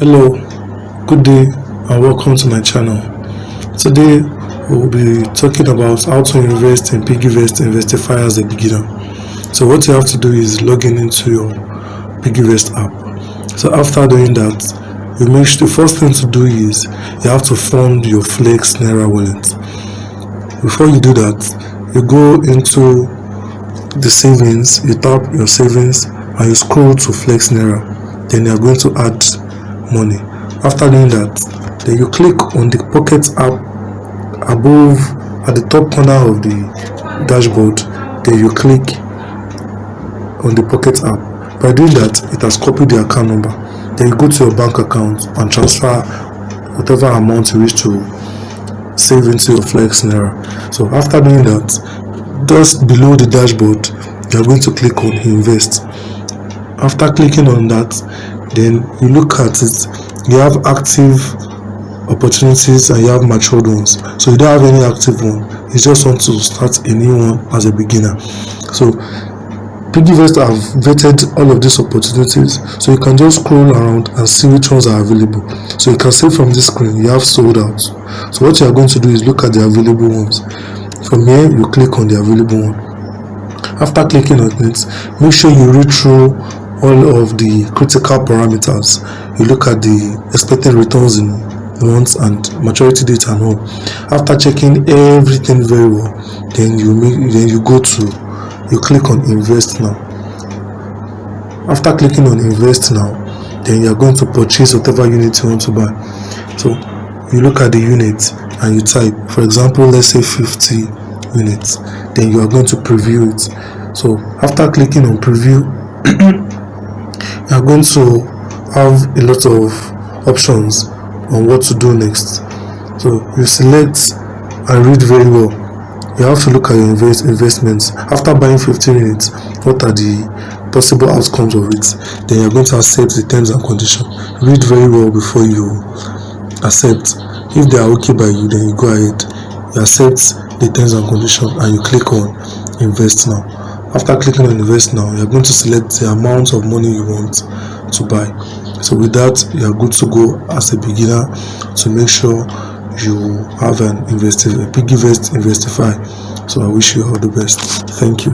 Hello, good day and welcome to my channel. Today we'll be talking about how to invest in PiggyVest Investify as a beginner. So what you have to do is log in into your PiggyVest app. So after doing that, the first thing to do is you have to fund your Flex Naira wallet. Before you do that, you go into the savings, you tap your savings and you scroll to Flex Naira. Then you are going to add money. After doing that, then you click on the Pocket app above at the top corner of the dashboard. Then you click on the Pocket app. By doing that, it has copied the account number. Then you go to your bank account and transfer whatever amount you wish to save into your Flex Naira. So after doing that, just below the dashboard, you are going to click on Invest. After clicking on that, then you look at it. You have active opportunities and you have matured ones. So you don't have any active one. You just want to start a new one as a beginner. So PiggyVest have vetted all of these opportunities, so you can just scroll around and see which ones are available. So you can see from this screen you have sold out. So what you are going to do is look at the available ones. From here you click on the available one. After clicking on it, make sure you read through all of the critical parameters. You look at the expected returns in months and maturity date and all. After checking everything very well, then you click on Invest Now. After clicking on Invest Now, then you are going to purchase whatever unit you want to buy. So you look at the unit and you type, for example, let's say 50 units. Then you are going to preview it. So after clicking on preview, you are going to have a lot of options on what to do next. So you select and read very well. You have to look at your investments. After buying 50 units, what are the possible outcomes of it? Then you're going to accept the terms and conditions. Read very well before you accept. If they are okay by you, then you go ahead. You accept the terms and conditions and you click on Invest Now. After clicking on Invest Now, you're going to select the amount of money you want to buy. So with that, you are good to go as a beginner to make sure you have a PiggyVest Investify. So I wish you all the best. Thank you.